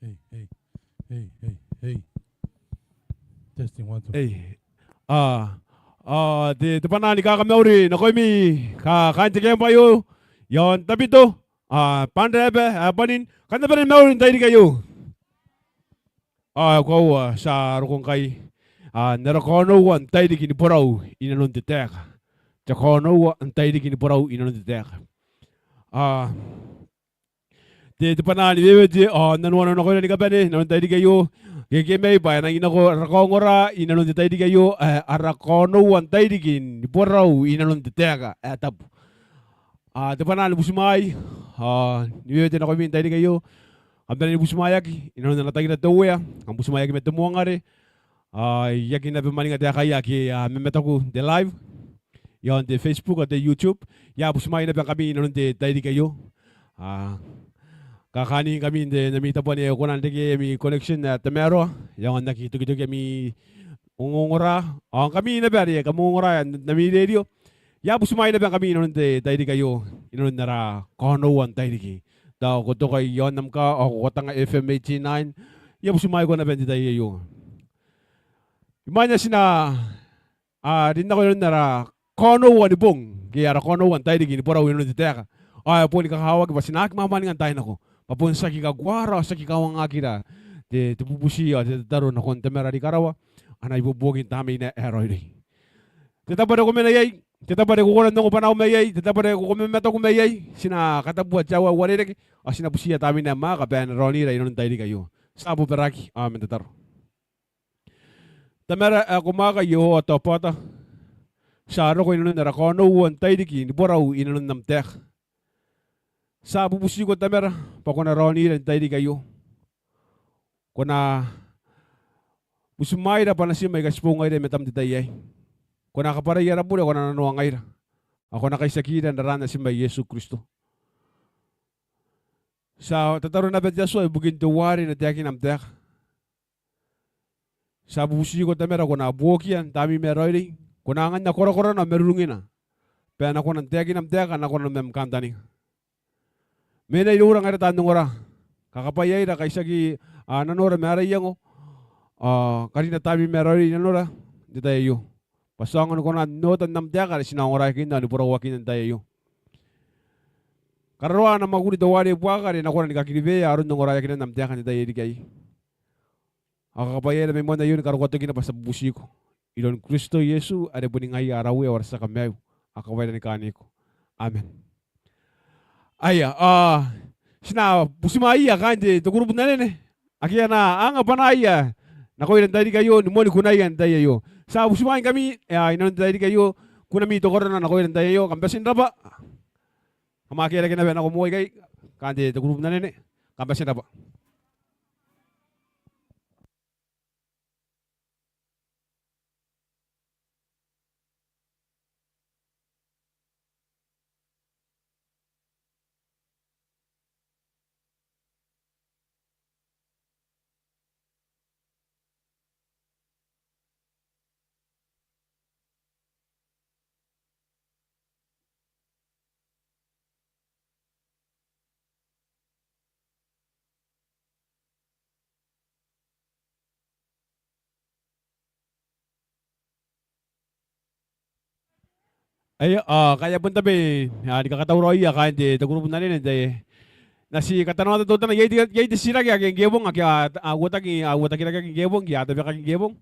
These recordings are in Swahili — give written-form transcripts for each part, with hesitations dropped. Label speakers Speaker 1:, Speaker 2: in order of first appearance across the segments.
Speaker 1: Hey, hey, hey, hey, hey. Testing one, two.
Speaker 2: Hey. Di depan ni kakak Mauri, na mi kante kaya payo. Yon tapi to. Pandai panin kante panin Mauri tayo kayo. Kau sa rukong kay narakono wan tayo di kini Borau inanon ti Taeka. Jakono wan tayo di kini Borau inanon ti Taeka. Di depan ni bebe di nanuano na ko ni kapane nanon tayo di kayo. Kaya ba na inako rakongora inanon tayo di kayo arakono wan tayo di kini Borau inanon ti Taeka. Tap. Depan ni busumay. Niyo na ko min tayo di kayo. Abdan ni busumaya ki inanon na tayo na tuwa. Ang busumaya ki metumuang ngare. Yaki na bemalinga te kaya ki memetaku de live. Yon de Facebook at de YouTube. Ya busumay na kami inanon te tayo di kayo. Kakani kami de namita po ni kunan de mi connection na temero. Yang nakitukitu kami ungungura. Kami na bari kamungura nami radio. Ya busumay na kami inanon te tayo di kayo. Inanon nara konoan tayo di ki. Daw ko to kay yon nam ka o ko tanga FM 89. Ya busumay ko na ben tayo kayo. Imanya sina din na ko yun nara konoan ni bong. Kaya konoan tayo di ki ni Borau inanon te Taeka. Po ni kakawag ba sinak mamaningan tayo nako. Papun sa kikagwara sa kikawang akira. Te pupusi te taro na kontemera di karawa. Ana ibubugin tami na eroy. Teta pada ko menayay. Teta pada ko kunan ko panaw mayay. Teta pada ko kumemeta ko mayay. Sina katabuat jawa warere. Sina pusiya tami na mga kabayan roni ra inon tayo di kayo. Sabo peraki. Mentetaro. Tamera kumaka yo ato pota. Saro ko inon na rakono wan tayo di ki ni Borau inon nam tek. Sa bubusi ko tamera, pa ko na roni rin tayo di kayo. Kuna busumay na pa na siya may kaspungay rin metam di tayo. Kuna kaparaya na po na kuna nanuangay na. Ako na kay sakiran na rana si may Yesu Kristo. Sa tataro na bet yaso ay bugin tuwari na tiyakin am tiyak. Sa bubusi ko tamera kuna buokian, tami meroy rin. Kuna angan na kora-kora na merulungin na. Pero na kuna tiyakin am tiyak, na kuna memkanta ni. May na ilurang ay tanong ora. Kakapayay na kay sagi nanora meray yang kanina tami meray nanora di tayo yo. Pasangan ko na notan nam tiya ka sinangora kinda ni pura wakin tayo yo. Karwa na maguri dawari buaka rin ako na nikakilibe aron ng oraya kinda nam tiya ka ni tayo di kay. Kakapayay na may mo na yun karukato kina pa sa busi ko. Ilon Kristo Yesu ada puning ay arawi or sa kamay. Akaway na ni kaniko. Amen. Aya, sina pusimaya kanje to grupo na ne. Akia na anga panaya. Nako ilan tadi kayo ni moni kunayan tayo yo. Sa pusimain kami inon tadi kayo kuna mi to korona nako ilan tayo yo kambasin raba. Kamaki lagi na ben ako muay kay kanje to grupo na ne. Kambasin raba. Ay kaya pun tabi di kakatawro iya kanje to grupo na ne tayo. Nasi katanong to na yay di sira kaya gebong kaya awata kira kaya gebong kaya tabi kaya gebong.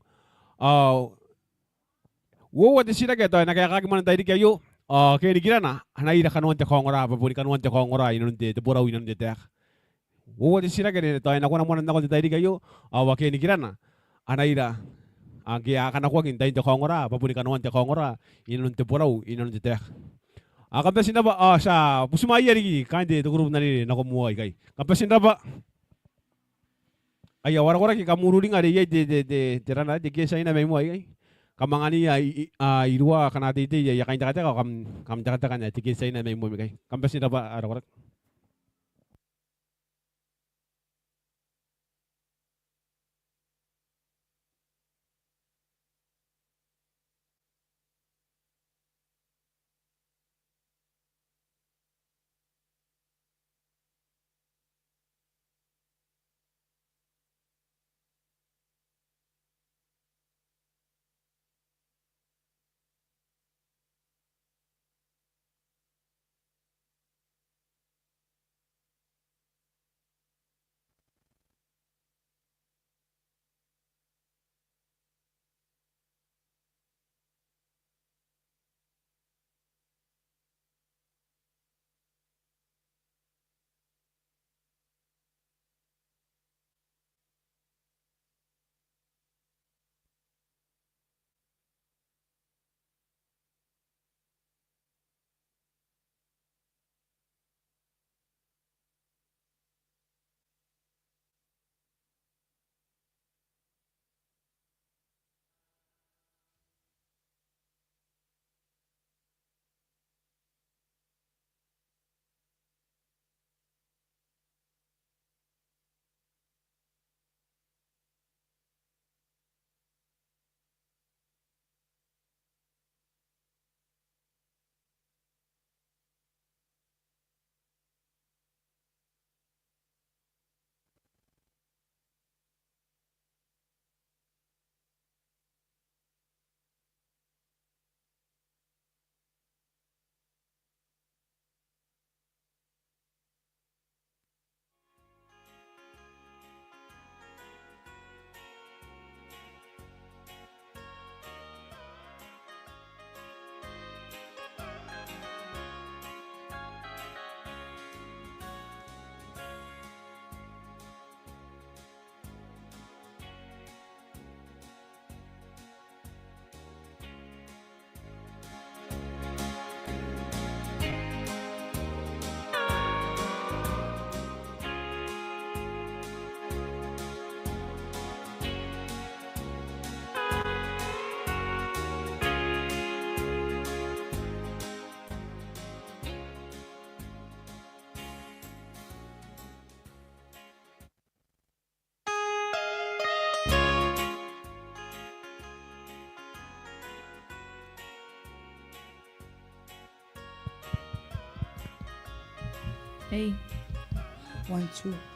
Speaker 2: Wo wati sira kaya tayo nakaya man tayo di kayo. Kaya di kira na hanay na kanuan te kongora papuri kanuan te kongora inon te Borau inon te tek. Wo wati sira kaya tayo nakuha na muna tayo di kayo. Kaya di kira na hanay na kaya akan ako agin tayo te kongora papuri kanuan te kongora inon te Borau inon te tek. Kampasin na ba sa pusumaya ri kande to grupo na ni nakumuhay kay. Kampasin na ba ay wara-wara ki kamuruli nga de tirana de kesa ina may mo ay kamangani irua kanati te ya kain takata kam takata kan de kesa ina may mo kay. Kampasin na ba wara-wara.
Speaker 3: Hey. 1, 2.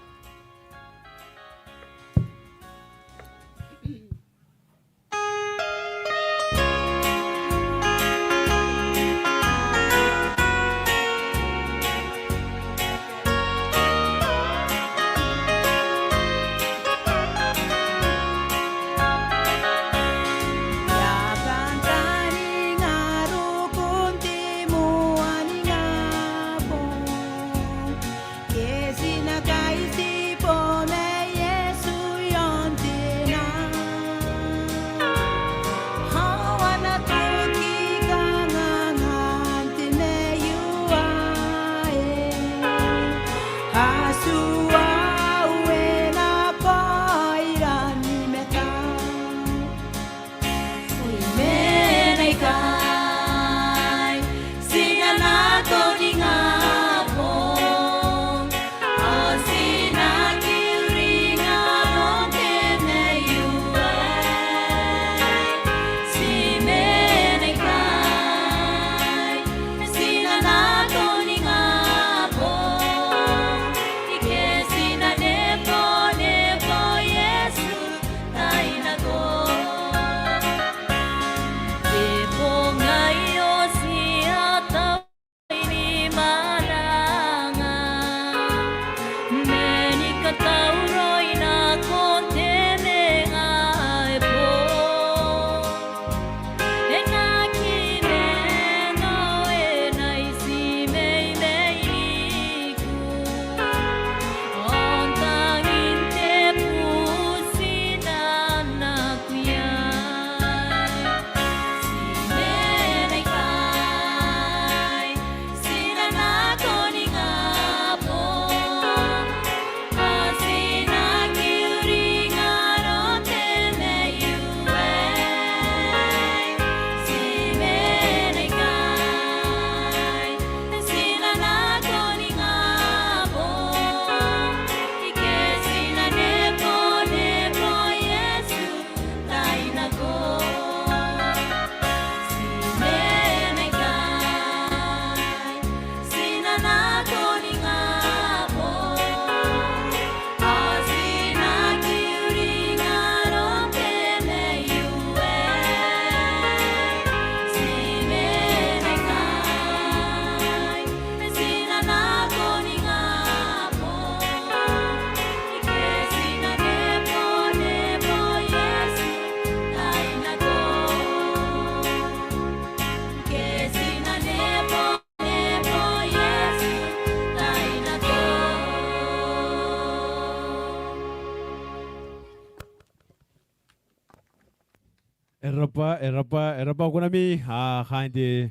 Speaker 2: Erapa ko nami kandi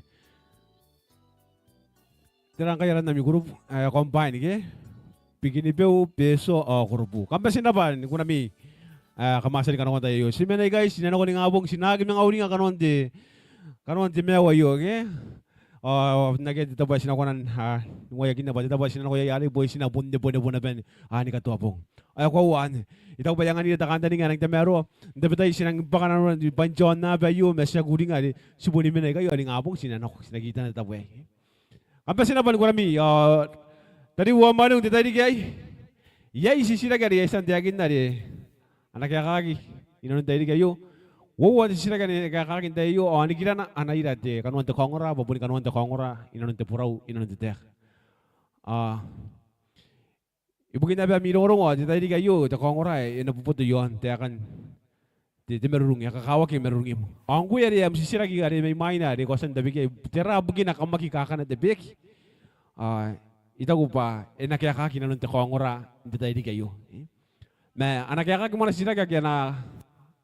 Speaker 2: terang kaya nami grup combine ke pikini peu peso grupu kampas sinapan ko nami kamasa ni kanon tayo si menay guys sinano ko ni ngabong sinagim ng awning kanon ti mewa yo ke nage dito ba sinakunan nguyakin na ba dito ba sinano ko yari boy sinabunde ben ni katuapong ay ko wan itaw bayangan ni takanta ni nga nang tamero ndabetay sinang baka na banjon na ba yo mesya guri nga subuni menay kayo ani ngabong sinano sinagita na tabwe kampas sinapan ko nami tadi wa manung ti tadi kay yay sisira gari ay santiagin na di anak yakaki inanon tadi kayo wo sisira gari kakakin tayo ani kira na anaira de kanuan te kongora babuni kanuan te kongora inanon te Borau inanon te tek ibu kita ba mirorong di tadi kayo te kongora ina puputo yon te akan te merurung ya kakawak yang merurung im angku ya dia sisira gari may maina de kosan tabi kay tera bugina kamaki kakana te bek ita ko pa enak yakaki inanon te kongora di tadi kayo me anak yakaki mana sisira kaya na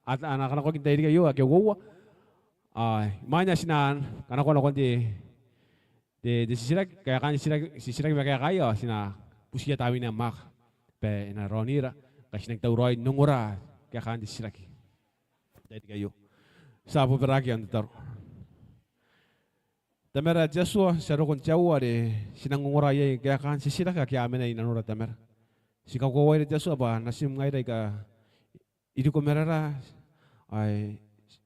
Speaker 2: at anak ko kita tadi kayo kaya wo manya sinan kana ko de sisira kaya kan sisira kaya kayo sina pusia tawi na mak pe na ronira kasi nagtauroy nungura kaya kan sisira tadi kayo sa po peragi ang tar tamera Joshua saro kon chawa de sinangungura ye kaya kan sisira kaya amena inanura tamera sikaw ko wai Joshua ba nasim ngai dai ka itu ko merara ay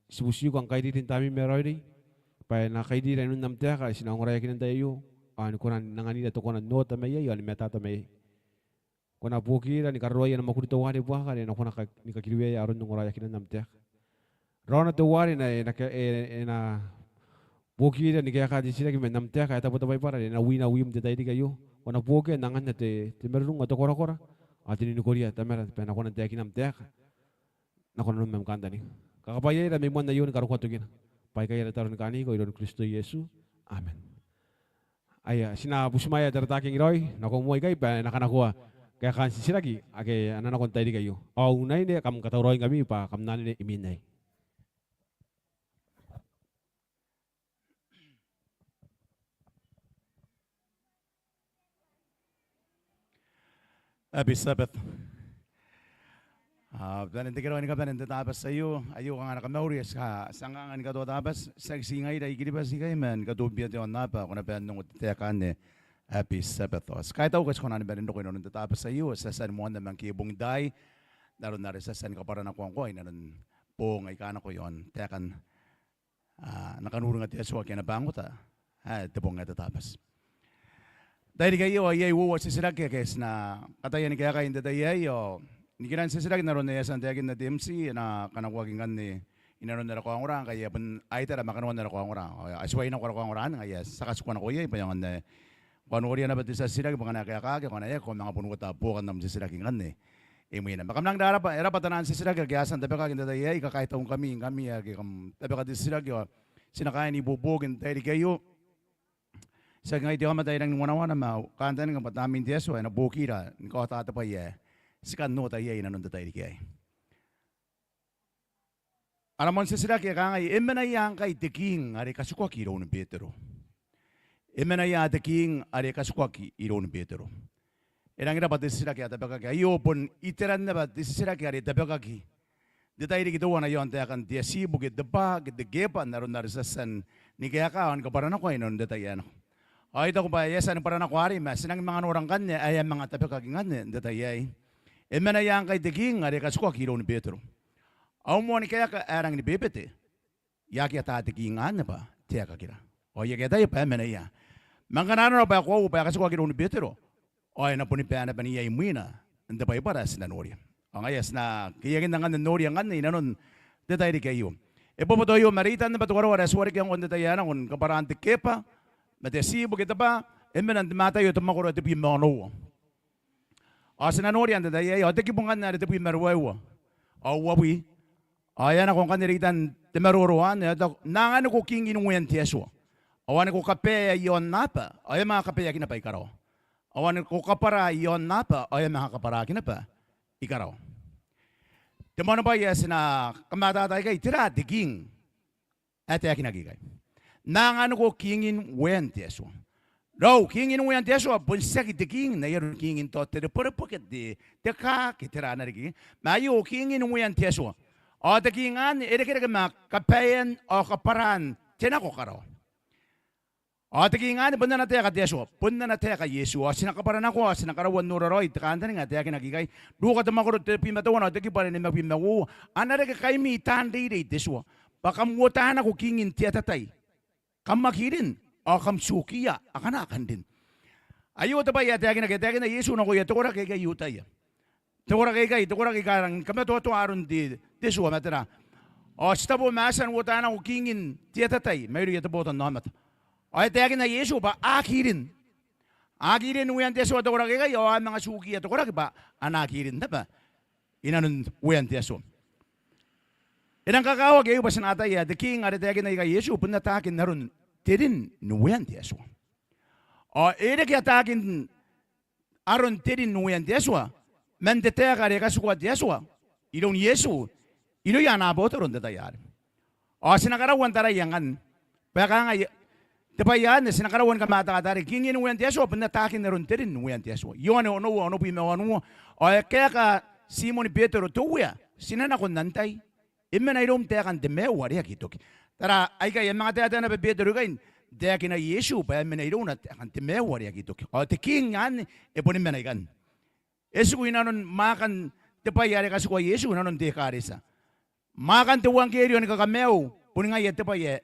Speaker 2: sibusiyo kang kay din tami meroy di pa na kay di rin nam tia ka sinangura yakin tayo Ani konan nangani to konan nota me yo ani metata me. Kona bukira ni karroya na makurito wani buah kan na kona ni kakiriwe ya aron ngora yakin namtek. Rona to wani na bukira ni kaya kadi sila kimen namtek kaya tapo tabay para na wim te tayo kayo. Kona buke nangan na te merung ato kora atini ni Korea tamera pena kona te yakin namtek. Na kona nung memkanta ni. Kakapaya na memon na yun karukotugin. Pai kaya taron kani ko iron Kristo Yesu. Amen. Aya sina busmaya tertaking roy na kumuay kay pa nakanakuha. Kaya kan sisi lagi, ake anak kon tadi kayo. Oh, unay ne kam katawroin kami pa kam nani ne iminay.
Speaker 4: Happy Sabbath. Danin tikiro ni kapan ente tapas sayo, ayo kang anak Mauri sa sangangan ka to tapas, sagsingay da ikili pa si kay man katubya ti napa kuna pa nung tekan ne. Happy Sabbath. Kahit ako kasi kung ano ba rin ko nung tatapos sa iyo, sa san mo naman kibong day, naroon na rin sa san ka para nakuha ko, ay naroon po ngay kanan ko yon, tekan nakanurong at yaswa kaya nabangot ito po nga tatapos. Dahil kayo ay uwa sa silag kaya kes na katayan ni kaya kayo hindi tayo, ni kinan sa silag naroon na yasan tekin na DMC na kanakuwagin kan ni inanon na nakuha orang, kaya pun ay tara makanuan na nakuha orang, asway na nakuha orang, kaya sa kasukuan ako yun, ipayangan na kung ano na ba sa sila, mga nakakake, kung ano kung mga puno ko tapukan naman sa sila kingan eh. Imo yun. Makamlang darapatanan sa sila, kagayasan, tabi ka kintatay, kakahitawang kami, tabi ka din sila, sinakayan ibubugin, tayo kayo. Sa ngayon, di ka matay ng wanawana, kanta ng patamin tiyaso, na bukira, ko tatapay, sikan no tayo, nanon tayo kayo. Alam mo sa sila, kaya kangay, imanayang kay tiking, ari kasukwa kiro ng Petero. Imenaya taking are kaskwaki iron Petero. Erang ira batis sila kaya tabaka ayo pun iteran na batis sila kaya tabaka ki. Detay di kita wana yon tayakan dia si bukit deba gede gepa naron narisasan ni kaya kawan kaparan ako inon detay yan. Ay ito ko pa yasan para na kwari mas sinang mga orang kanya ay mga tabaka kingan detay ay. Imenaya kay taking are kaskwaki iron Petero. Aw mo ni kaya ka erang ni bebete. Yaki ata taking an ba tiya ka kira. O yaki tayo pa menaya. Mangkanano na pa ako pa kasi ko kiro ni Petero. Ay na po ni pa na paniya imuina. Hindi pa para sa nanori. Ang ayas na kiyagin na nga nanori ang ganay nanon detay di kayo. E po po tayo maritan na patuwaro wala suwari kayong kung detay yan kung kaparante kepa matesibo kita pa emenan matayo tumakuro at yung mga no. O sa nanori ang detay o tekipungan na ito yung marwawa. O wawi. Ayan akong kaniritan timaruruan nangano ko king inuwayan tiyaso. Awan ko kape yon napa, ay mga kape yakin na pa ikaraw. Awan ko kapara yon napa, ay mga kapara yakin na pa ikaraw. Timano ba yes na kamatatay kay tira diging at yakin nagigay. Nangano ko kingin wen teso. Raw kingin wen teso bunsaki diging na yero kingin to te por pocket di teka kitira na diging. Mayo kingin wen teso. O digingan ere mga kapeyan o kaparan tinako karaw. O tigingan punna na teka Yesu, punna na teka Yesu. O sinakaparan ako, sinakarawan nuraroy, tikanta nga teka nagigay. Duka tamakuro pimatawan, o teki pa rin magpimawu. Anare ka kay mi tandi rin Yesu. Pakamutan ako kingin tiyatatay. Kamakirin, o kamsukiya, akanakan din. Ayo ta ba ya teka na Yesu na kuya, tukura kay yutay. Tukura kay karang kamatoto aron di Yesu matara. O stabo masan wutan ako kingin tiyatatay. Mayroon yata botan namat. Ay tayakin na Yesu ba akirin. Akirin uyan teso ato korake kayo ang mga suki ato korake ba anakirin na ba. Inanon uyan teso. Inang kakawag kayo ba sinatay the king at tayakin na Yesu punatakin na ron tirin nuyan teso. O ere kaya takin aron tirin nuyan teso. Mendetaya kare kasukwa teso. Ilong Yesu ilo yan abot ron detayar. O sinakarawan taray yangan. Baka nga Tapayan, sinakarawan ka matakatari. Kingin uyan tiyaso, panatakin na ron tirin uyan tiyaso. Yun ano pimawan mo. O kaya ka Simon Petero tuya, sinanakon nantay. Iman ay rom tayakan demewa riya kitok. Tara, ay kaya mga tayatan na Petero kain, tayakin na Yesu, pa iman ay rom na tayakan demewa riya kitok. O tiking yan, ipunin man ay kan. Esu ko inanon makan, tapayari kasi ko Yesu, nanon tiyakarisa. Makan tuwang kiriyon kakameo, punin nga yete pa ye.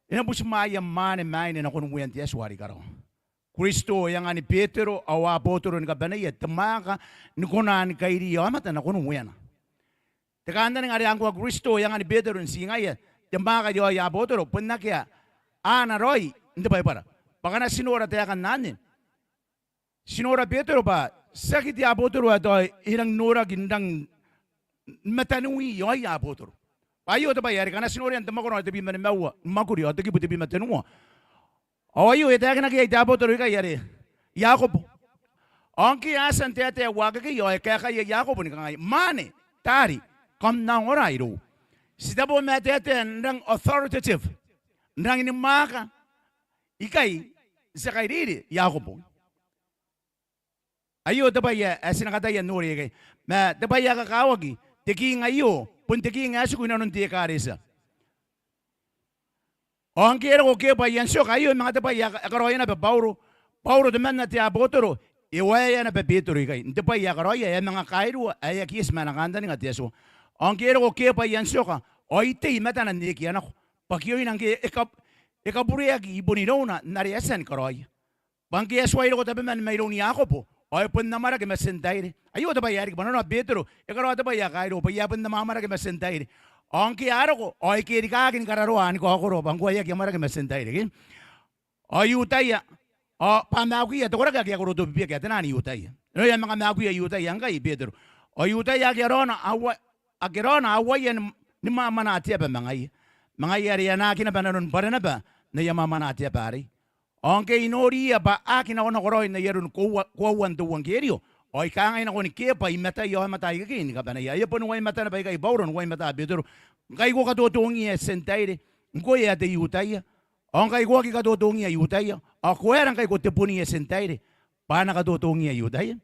Speaker 4: Inabos maya mane na kung uyan tiya suwari karo. Kristo yang ani Petero awa apotoro ni kabana ya temaka ni kona ni kairi ya amata na kono wena. Tekanda ni ngari angkua Kristo yang ani Petero ni singa ya temaka yo ya apotoro puna kya ana roi hindi pa para. Pakana sinora te akan nani. Sinora Petero pa sakit ya apotoro ato irang nora gindang matanui yo ya apotoro. Ayo to ba yari kana sinora ang temako na tebi manemewa makuri ato kibu tebi matanua. Ayo ita kana kya ita apotoro ka yari Yakob. Angki asan te ate waga ke yo kaya kaya Yakob ni kangai mane tari kam na ora iro. Sida bo mate ate ndang authoritative ndang ni maka ikai sakairiri Yakob. Ayo to ba ya asin kata ya nori kay ma to ba ya ka kawagi teki ngayo pun teki ngasu kuno nun tie karisa. Angki ero ke ba yan so kayo mga to ba ya karoya na ba Borau de man na te apotoro iwaya na Petero kay hindi pa ya karoya ya mga kairo ay kis manakanda ni ngateso. Angki ero ke pa yan so ka oite imata na neki anako. Pakiyo nang ke ekabureagi ibonirona nariasan karoya. Bangki aswa ero ko tabi man mayroni ako po. Ay pun namara ke masentayre. Ayo to ba yari ko no Petero ekaro to ba ya kairo pa ya pun namara ke masentayre. Angki aro ko ay kiri kakin kararoan ko ako ro bangko ya mara ke masentayre kin. Ayu taya pamakuya to koraga kya kuro to bibia kya tanani utaya. No ya mga makuya utaya ngai Petero. Utaya gerona awa yan ni mama na atia pa mga yari na kinabanon para na ba na ya mama na atia pare. Angke inori ba akin ako na koroy na yarun kuwan to wanggerio. Oy kangay na ko ni kepa imata yo matay kin ka banaya. Ya po nuway mata na ba kay Borau nuway mata Petero. Kay ko katutungi sentayre. Ngoy ate utaya. Ang kay ko katutungi utaya. Ako erang kay ko tepuni sentayre. Pana katutungi utaya.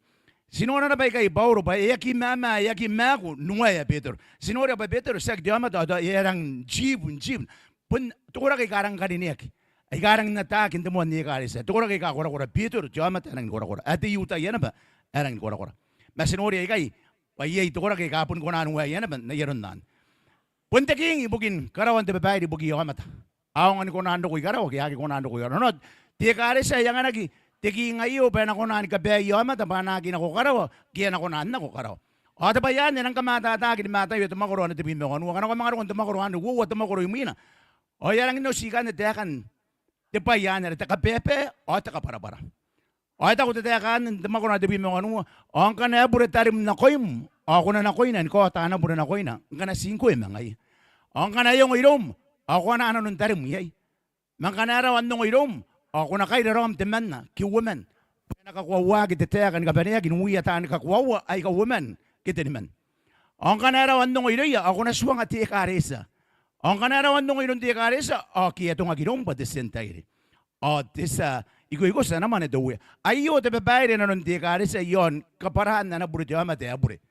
Speaker 4: Sinora na ba kay Borau ba yaki mama yaki mako nuway Petero. Sinora ba Petero sak diama da erang jibun. Pun tukura kay karang kaninek. Ay karang natakin temo ni karisa. Tukura kay kakora Petero diama tanang kora. Ate utaya na ba? Erang kora. Masinori ay kay payay tukura kay kapun ko na nuway na ba na yaron nan. Punta king ibukin karawan te babae ibuki yo mata. Awang ko nando ko karaw kaya ko nando ko yo. No, ti karisa yang anaki tiki ngayo pa na ko nan ka be yo mata pa na ginako karaw kaya na ko nan ko karaw. O ta bayan nang kamata ta kin mata yo tumakoro na tibi mo. Ano kana ko mga ron tumakoro ano wo tumakoro imina. O yarang no sikan te kan te bayan na te ka pepe o ta ka para. O ta ko te kan tumakoro na tibi mo ano. Ang kana buretarim na koim. Ako na nakoinan ko ta na bura na koina. Ngana 5 mga ang kana yung irom, ako na ano nung tarim yay. Mang kanarawan nung irom, ako na kayo ram teman na, kiwaman. Nakakuwawa kita tayakan kabaniya, ginuwiyataan kakuwawa ay kawaman, kita naman. Ang kanarawan nung iroya, ako na suwang at tiyakaresa. Ang kanarawan nung irom tiyakaresa, kaya itong aginom pa desentayre. Tisa, iko sa naman ito uwi. Ayo, tababayre na nung tiyakaresa, yon, kaparahan na naburit yung amate, abure.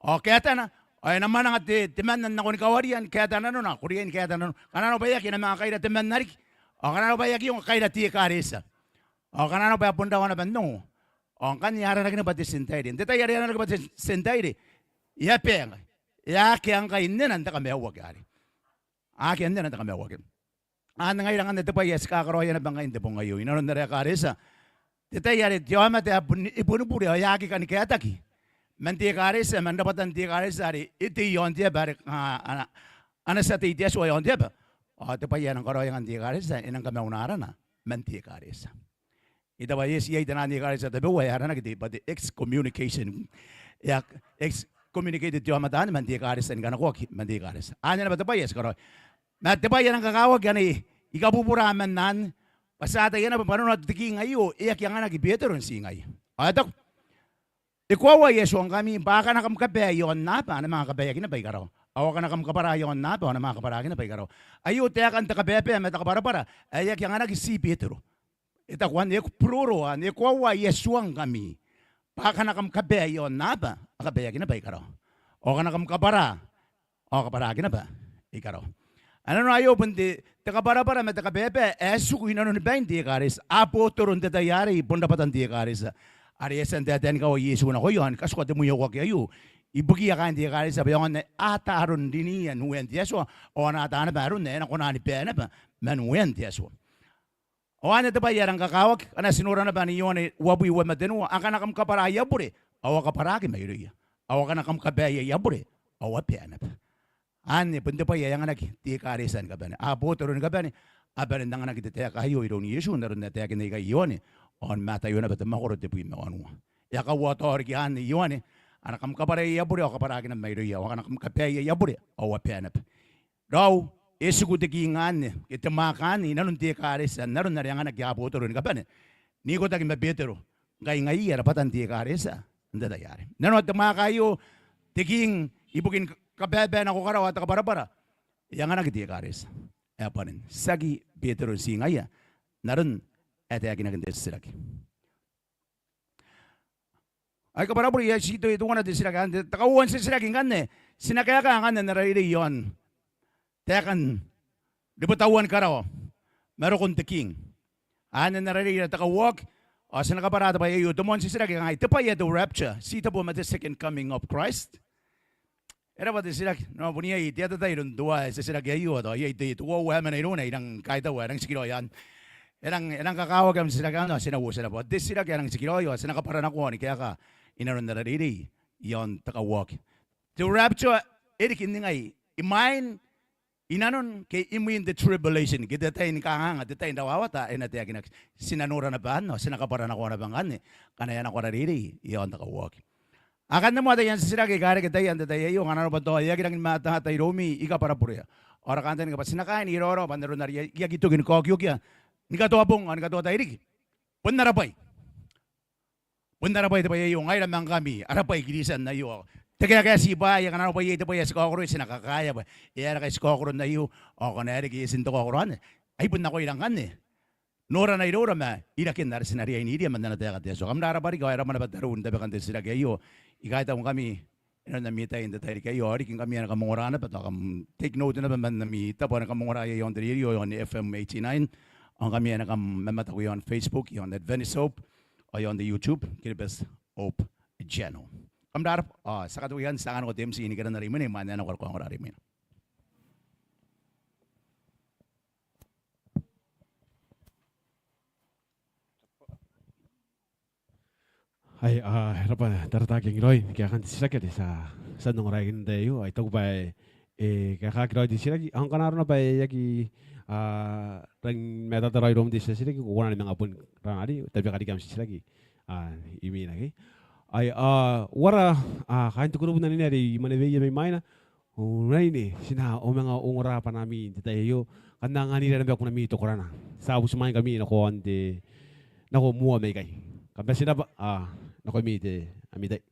Speaker 4: Kaya ta na, ay naman ang timan na ko ni kawarian kaya tanan na kurian kaya tanan kanano ba yaki na mga kayda timan narik o kanano ba yaki yung kayda tiya karesa o kanano ba punta ko na bandong o kanyara na kinabati sentayre detayari na nagabati sentayre ya peng ya kaya kay ninan ta kamewag ari akin ninan ta kamewag an ngayon ang pa yes kakaroya na bangay hindi po ngayon inanon na karesa detayari tiyama ta ipunupuri o yaki kan kaya taki Manti karisa, mandapatan ti karisa ari iti yon tiya barik sa ti tiya so yon tiya ba. Ito pa yan ang karoyang anti karisa inang kamaunaran na manti karisa. Ito ba yes yay tanan ti karisa tabi wayara na kiti pati excommunication. Yak excommunicated tiyo mataan manti karisa nga nakuha manti karisa. Anya na ba ito pa yes karoy. Ito pa yan ang kakawag yan ikabuburaman nan pasata yan na pa paano natiki ngayo iyak yan nga nagibetero si ngay. Ito ikaw ay yeso ang kami, baka na kamkabayon na pa, na mga kabayagin na bay karaw. Awa ka na kamkaparayon na pa, na mga kaparagin na bay karaw. Ayo, tiyak ang takabepe, may takapara-para. Ayak yung anak si Petero. Itakwan, ikpruruan, ikaw ay yeso ang kami. Baka na kamkabayon na pa, kabayagin na bay karaw. O ka na kamkapara, o kaparagin na ba? Ikaraw. Ano na ayo, bundi, takapara-para, may takabepe, esu ko inanon ba hindi karis. Apo turun tatayari, pundapatan di karis. Arias ang datan ka o Yesu na ko yun, kaso kati mo yung kayo. Ibugi ka hindi ka rin sabi yung ataron din yan, huwent Yesu. O nataan na ba rin, ako na ni pena pa, man huwent Yesu. Awan ito pa yarang kakawak, ana sinura na ba ni yone wabu iwa matenu, aka na kam kapara yabure, awa kapara ki mayroya. Awa ka na kam kabaya yabure, awa pianap. Ani punta pa yang anak ti karisan ka bani. Apo turun ka bani. Abarin nang anak ti kayo ironi Yesu naron na ti ni ka yone. On mata yone bet makoro ti pui maonu. Ya ka wato ki an yone. Anak kam kapara yabure, awa kapara ki na mayroya. Awa ka na kam kabaya yabure, awa pianap. Raw Yesu ko tikingan kita makan nanon ti karisan naron na yang anak ya apo turun ka bani. Ni ko tagin mabetero. Ngai ya rapatan ti karisa. Nda dayari. Nanon at makayo tiking ibukin kabebe na ko karaw at kabara-bara. Yang anak ti karis. Epanin. Sagi betero singaya. Naron ete akin akin desiraki. Ay kabarabro ya sito ito nga na desiraki. Takauwan sa siraki ngane. Sinakaya ka ngane narayri yon. Tekan, dibutawan ka raw, meron kong tiking. Ano naririnig na takawag, o sa nakaparada pa iyo, dumon si sila kaya ito pa yung rapture, sita po mati second coming of Christ. Era ba sila, no, punya iti, ito tayo rin dua, sa sila kaya iyo, ito, uwa man ito na, ilang kahit awa, ilang sikilo yan. Ilang kakawag ang sila kaya, sinawu sila po. Di sila kaya ng sikilo yun, sa nakaparada ko, kaya ka, inaron naririnig, yon takawag. The rapture, ito kindi ngay, imain, inanon kay imuin the tribulation kita tayo ni kahanga tayo dawawata ina tayo kinak sinanura na ba no sinakapara na ko na bangan kanaya na ko na riri iyon ta kawak akan na mo tayo sa sira kay gare kita yan tayo yung ano ba to ya kinang mata tayo romi ika para purya ora kantan ka pa sinakain iroro bandero na ya gitu gin ko kya ni ka to abong ni ka to tayo rig punarapay tayo yung ay lamang kami arapay gilisan na yo kaya si ba yang ano pa ito pa yes kokoro sinakakaya ba iya kay kokoro na iyo o kanere kay sinto kokoro ay pun nako ilang kan nora na irora ma irakin na sinari ay nidia man na tayo kaya so kamdara bari ko era man ba tarun tabi kan sila kayo ikay taong kami ino na mita in tayo kayo ari king kami na kamungurana pa kam take note na man na mita po na kamungura yon diriyo yon FM 89 ang kami na kam mamata ko yon Facebook yon Adventist Hope o yon the YouTube Kiribes Hope channel. Kamdarap, sa katuyan, sa ano ko TMC, ini ka na narimin, mana na ko ang narimin.
Speaker 2: Ay, harapan, tarataging Roy, kaya kan sila kaya sa nung rayin tayo, ay ito ba, kaya kakiro di sila, ang kanaro na ba, yaki, rang metataroy rom di sila, kukunan ng apun, rang ari, tabi kadikam sila, imi lagi. Ay wara kain to kuno na ni ari maneve may maina unay ni sina o mga ungora pa namin tayo kanang ani na ba ko na mito korana sa ubus man kami na ko ante na ko muwa may kay kabla sina ba na ko mite amite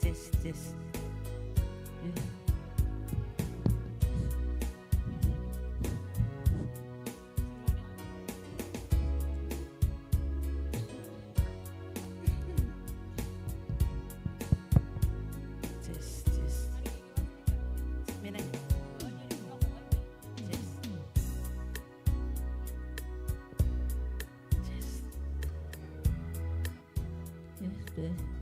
Speaker 5: Test. Test. Mira. Test. Yes,